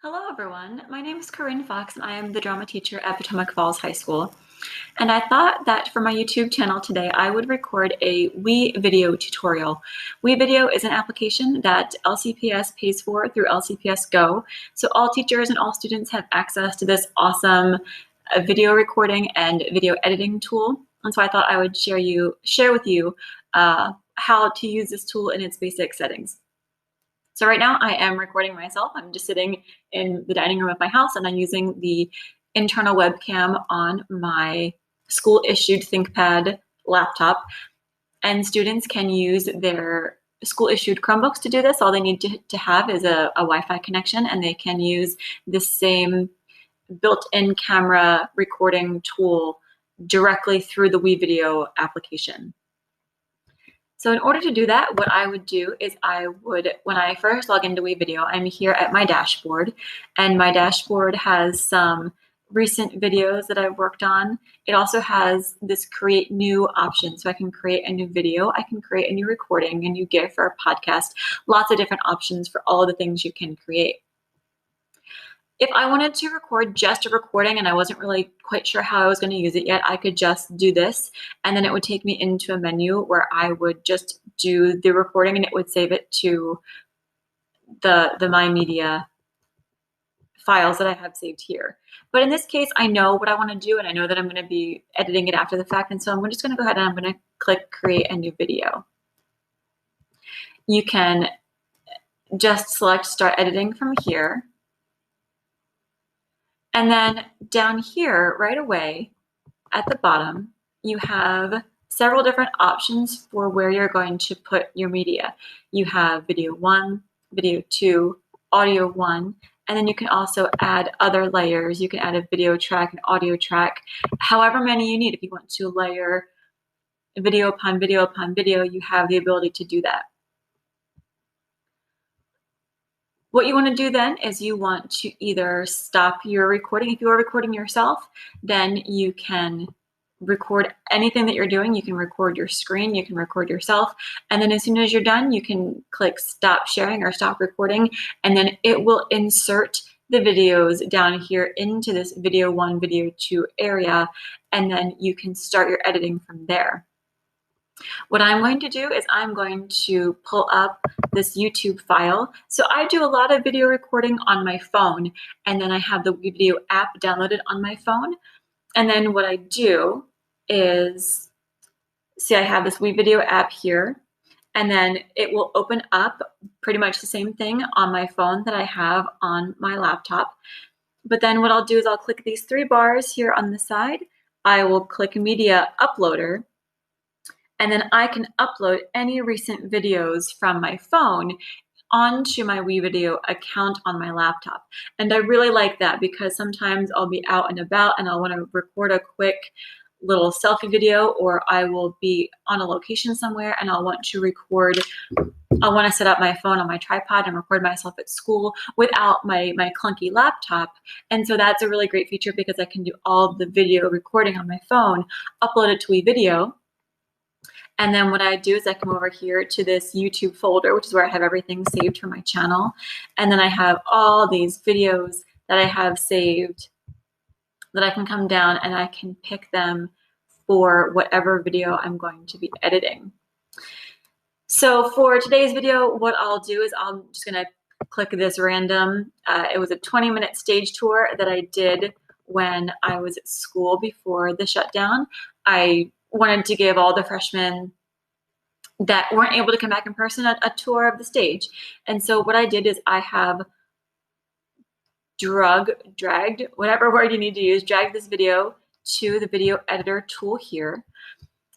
Hello everyone, my name is Corinne Fox and I am the drama teacher at Potomac Falls High School. And I thought that for my YouTube channel today, I would record a WeVideo tutorial. WeVideo is an application that LCPS pays for through LCPS Go. So all teachers and all students have access to this awesome video recording and video editing tool. And so I thought I would share with you how to use this tool in its basic settings. So right now I am recording myself. I'm just sitting in the dining room of my house and I'm using the internal webcam on my school-issued ThinkPad laptop. And students can use their school-issued Chromebooks to do this. All they need to have is a Wi-Fi connection, and they can use the same built-in camera recording tool directly through the WeVideo application. So in order to do that, what I would do is when I first log into WeVideo, I'm here at my dashboard, and my dashboard has some recent videos that I've worked on. It also has this create new option, so I can create a new video, I can create a new recording, a new GIF or a podcast, lots of different options for all of the things you can create. If I wanted to record just a recording and I wasn't really quite sure how I was going to use it yet, I could just do this, and then it would take me into a menu where I would just do the recording and it would save it to the My Media files that I have saved here. But in this case, I know what I want to do and I know that I'm going to be editing it after the fact, and so I'm just going to go ahead and I'm going to click create a new video. You can just select start editing from here. And then down here, right away, at the bottom, you have several different options for where you're going to put your media. You have video 1, video 2, audio 1, and then you can also add other layers. You can add a video track, an audio track, however many you need. If you want to layer video upon video upon video, you have the ability to do that. What you want to do then is you want to either stop your recording. If you are recording yourself, then you can record anything that you're doing. You can record your screen, you can record yourself, and then as soon as you're done, you can click stop sharing or stop recording, and then it will insert the videos down here into this video 1, video 2 area, and then you can start your editing from there. What I'm going to do is I'm going to pull up this YouTube file. So I do a lot of video recording on my phone, and then I have the WeVideo app downloaded on my phone. And then what I do is, see, I have this WeVideo app here, and then it will open up pretty much the same thing on my phone that I have on my laptop. But then what I'll do is I'll click these 3 bars here on the side. I will click Media Uploader, and then I can upload any recent videos from my phone onto my WeVideo account on my laptop. And I really like that because sometimes I'll be out and about and I'll want to record a quick little selfie video, or I will be on a location somewhere and I'll want to set up my phone on my tripod and record myself at school without my clunky laptop. And so that's a really great feature because I can do all of the video recording on my phone, upload it to WeVideo. And then what I do is I come over here to this YouTube folder, which is where I have everything saved for my channel. And then I have all these videos that I have saved that I can come down and I can pick them for whatever video I'm going to be editing. So for today's video, what I'll do is I'm just going to click this random. It was a 20-minute stage tour that I did when I was at school before the shutdown. I wanted to give all the freshmen that weren't able to come back in person a tour of the stage. And so what I did is I have dragged, whatever word you need to use, drag this video to the video editor tool here.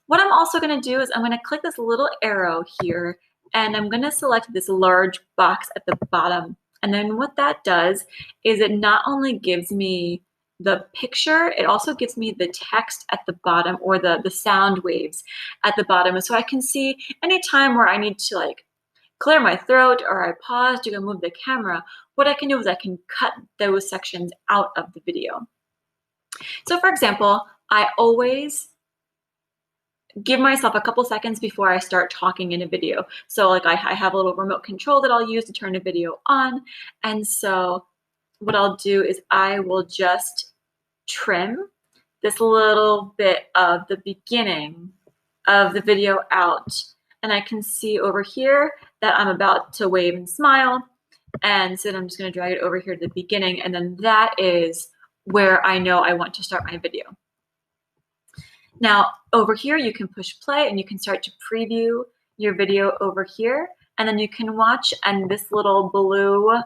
What I'm also going to do is I'm going to click this little arrow here and I'm going to select this large box at the bottom. And then what that does is it not only gives me the picture, it also gives me the text at the bottom, or the sound waves at the bottom. And so I can see any time where I need to like clear my throat or I pause to go move the camera, what I can do is I can cut those sections out of the video. So for example, I always give myself a couple seconds before I start talking in a video. So like I have a little remote control that I'll use to turn a video on. And so what I'll do is I will just trim this little bit of the beginning of the video out. And I can see over here that I'm about to wave and smile. And so then I'm just going to drag it over here to the beginning. And then that is where I know I want to start my video. Now, over here, you can push play and you can start to preview your video over here. And then you can watch, and this little blue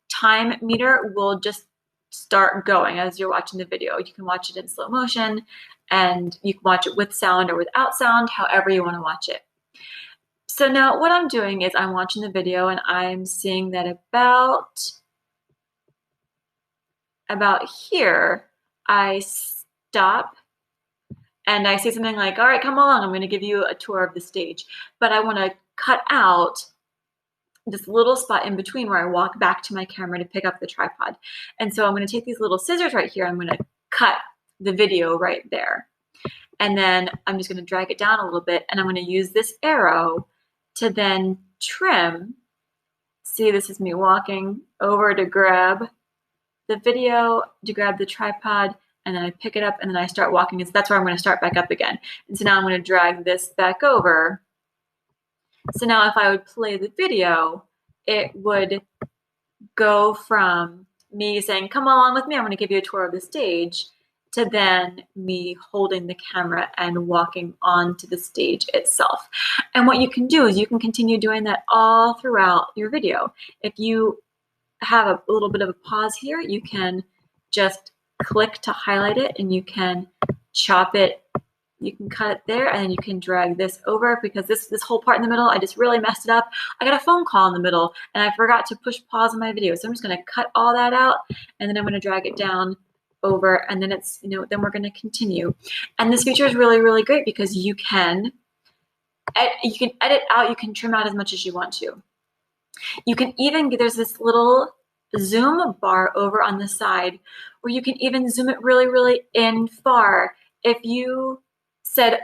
time meter will just start going as you're watching the video. You can watch it in slow motion, and you can watch it with sound or without sound, however you want to watch it. So now what I'm doing is I'm watching the video and I'm seeing that about here, I stop and I say something like, all right, come along, I'm going to give you a tour of the stage. But I want to cut out this little spot in between where I walk back to my camera to pick up the tripod. And so I'm going to take these little scissors right here. I'm going to cut the video right there. And then I'm just going to drag it down a little bit, and I'm going to use this arrow to then trim. See, this is me walking over to grab the video, to grab the tripod, and then I pick it up and then I start walking. And so that's where I'm going to start back up again. And so now I'm going to drag this back over. So now if I would play the video, it would go from me saying, come along with me, I'm going to give you a tour of the stage, to then me holding the camera and walking onto the stage itself. And what you can do is you can continue doing that all throughout your video. If you have a little bit of a pause here, you can just click to highlight it, and you can chop it. You can cut it there, and then you can drag this over, because this whole part in the middle, I just really messed it up. I got a phone call in the middle and I forgot to push pause on my video. So I'm just going to cut all that out, and then I'm going to drag it down over, and then it's, then we're going to continue. And this feature is really, really great because you can edit out, you can trim out as much as you want to. You can even, there's this little zoom bar over on the side where you can even zoom it really, really in far. If you said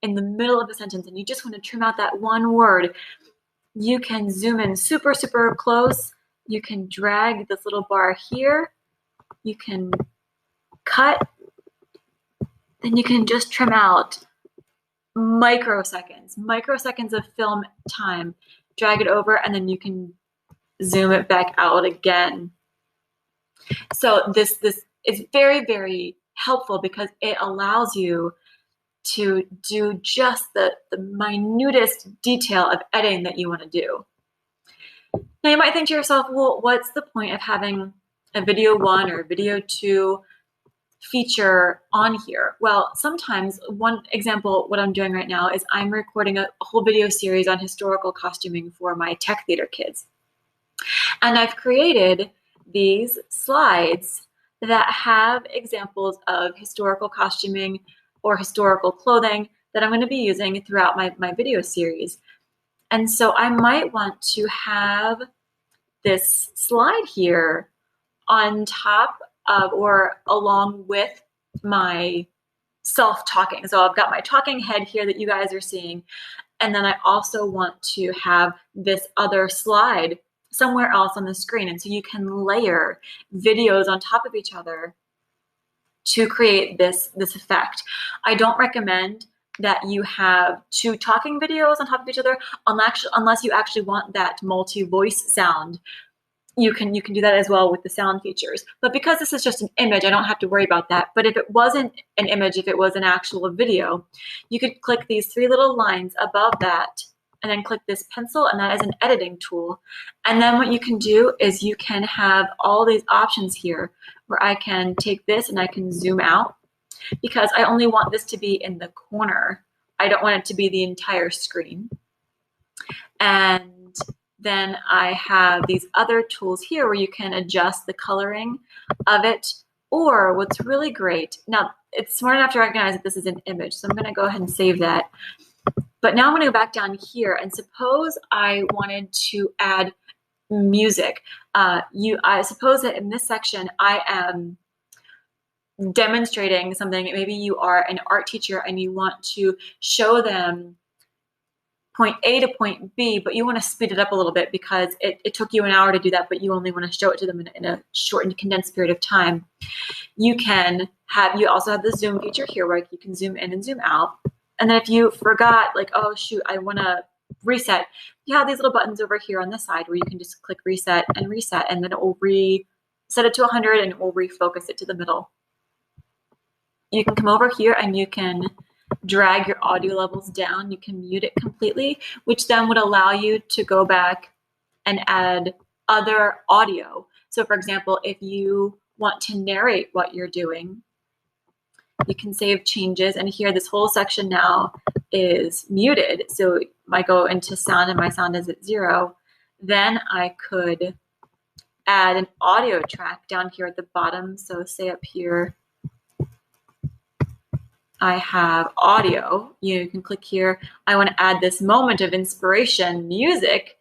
in the middle of a sentence and you just want to trim out that one word, you can zoom in super, super close. You can drag this little bar here. You can cut. Then you can just trim out microseconds of film time. Drag it over, and then you can zoom it back out again. So this is very, very helpful because it allows you to do just the minutest detail of editing that you want to do. Now you might think to yourself, well, what's the point of having a video 1 or video 2 feature on here? Well, sometimes, one example, what I'm doing right now is I'm recording a whole video series on historical costuming for my tech theater kids. And I've created these slides that have examples of historical costuming or historical clothing that I'm going to be using throughout my video series. And so I might want to have this slide here on top of or along with my self-talking. So I've got my talking head here that you guys are seeing. And then I also want to have this other slide somewhere else on the screen. And so you can layer videos on top of each other to create this effect. I don't recommend that you have 2 talking videos on top of each other unless you actually want that multi-voice sound. You can do that as well with the sound features. But because this is just an image, I don't have to worry about that. But if it wasn't an image, if it was an actual video, you could click these 3 little lines above that and then click this pencil, and that is an editing tool. And then what you can do is you can have all these options here where I can take this and I can zoom out, because I only want this to be in the corner. I don't want it to be the entire screen. And then I have these other tools here where you can adjust the coloring of it. Or what's really great, now it's smart enough to recognize that this is an image, so I'm going to go ahead and save that. But now I'm going to go back down here, and suppose I wanted to add music. I suppose that in this section I am demonstrating something. Maybe you are an art teacher and you want to show them point A to point B, but you want to speed it up a little bit because it took you an hour to do that, but you only want to show it to them in a shortened, condensed period of time. You also have the zoom feature here where you can zoom in and zoom out. And then if you forgot, like, oh shoot, I want to reset, you have these little buttons over here on the side where you can just click reset, and then it will reset it to 100 and it will refocus it to the middle. You can come over here and you can drag your audio levels down. You can mute it completely, which then would allow you to go back and add other audio. So for example, if you want to narrate what you're doing, you can save changes, and here this whole section now is muted. So if I go into sound and my sound is at 0, then I could add an audio track down here at the bottom. So say up here, I have audio. You can click here. I want to add this moment of inspiration music.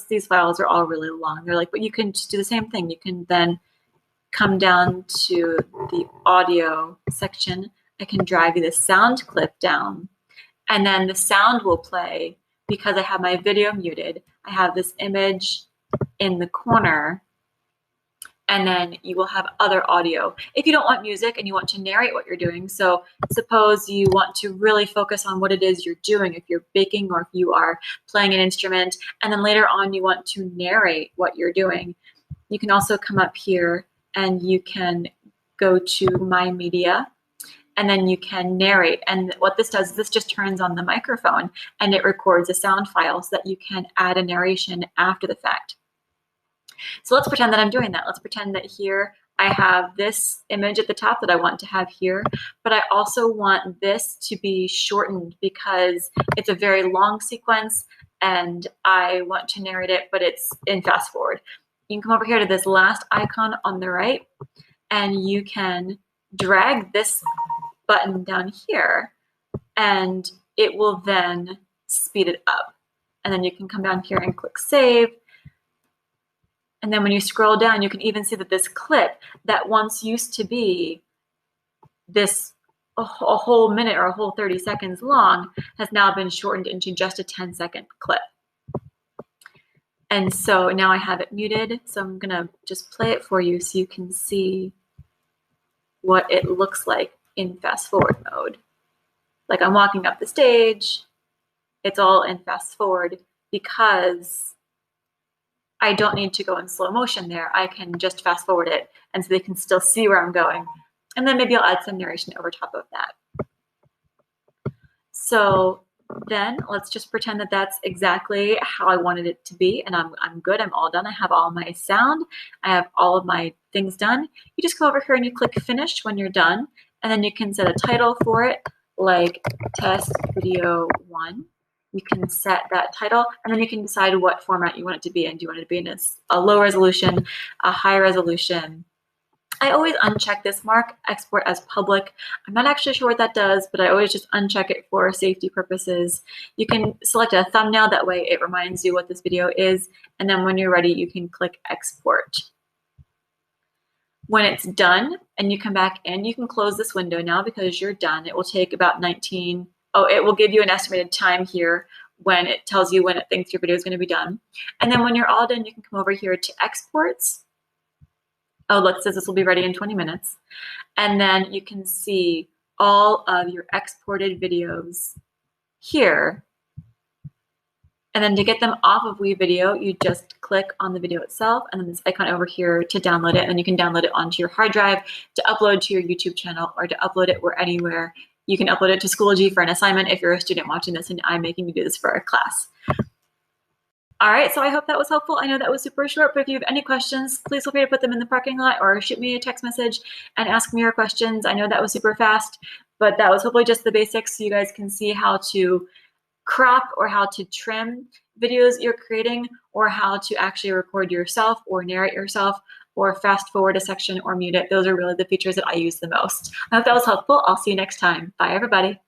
These files are all really long. They're like, but you can just do the same thing. You can then come down to the audio section. I can drag the sound clip down, and then the sound will play because I have my video muted. I have this image in the corner, and then you will have other audio. If you don't want music and you want to narrate what you're doing, so suppose you want to really focus on what it is you're doing, if you're baking or if you are playing an instrument, and then later on you want to narrate what you're doing, you can also come up here and you can go to My Media, and then you can narrate. And what this does is this just turns on the microphone and it records a sound file so that you can add a narration after the fact. So let's pretend that I'm doing that. Let's pretend that here I have this image at the top that I want to have here, but I also want this to be shortened because it's a very long sequence and I want to narrate it, but it's in fast forward. You can come over here to this last icon on the right, and you can drag this button down here, and it will then speed it up. And then you can come down here and click save. And then when you scroll down, you can even see that this clip that once used to be a whole minute or a whole 30 seconds long has now been shortened into just a 10-second clip. And so now I have it muted, so I'm gonna just play it for you so you can see what it looks like in fast forward mode. Like I'm walking up the stage, it's all in fast forward because I don't need to go in slow motion there. I can just fast forward it and so they can still see where I'm going. And then maybe I'll add some narration over top of that. So then let's just pretend that that's exactly how I wanted it to be, and I'm good, I'm all done. I have all my sound, I have all of my things done. You just go over here and you click finish when you're done, and then you can set a title for it, like test video 1. You can set that title, and then you can decide what format you want it to be in. Do you want it to be in a low resolution, a high resolution? I always uncheck this mark, export as public. I'm not actually sure what that does, but I always just uncheck it for safety purposes. You can select a thumbnail, that way it reminds you what this video is, and then when you're ready, you can click export. When it's done and you come back in, you can close this window now because you're done. It will take about it will give you an estimated time here when it tells you when it thinks your video is going to be done. And then when you're all done, you can come over here to exports. Oh, look, it says this will be ready in 20 minutes. And then you can see all of your exported videos here. And then to get them off of WeVideo, you just click on the video itself and then this icon over here to download it. And then you can download it onto your hard drive to upload to your YouTube channel or to upload it anywhere. You can upload it to Schoology for an assignment if you're a student watching this and I'm making you do this for a class. All right, so I hope that was helpful. I know that was super short, but if you have any questions, please feel free to put them in the parking lot or shoot me a text message and ask me your questions. I know that was super fast, but that was hopefully just the basics so you guys can see how to crop or how to trim videos you're creating, or how to actually record yourself or narrate yourself or fast forward a section or mute it. Those are really the features that I use the most. I hope that was helpful. I'll see you next time. Bye, everybody.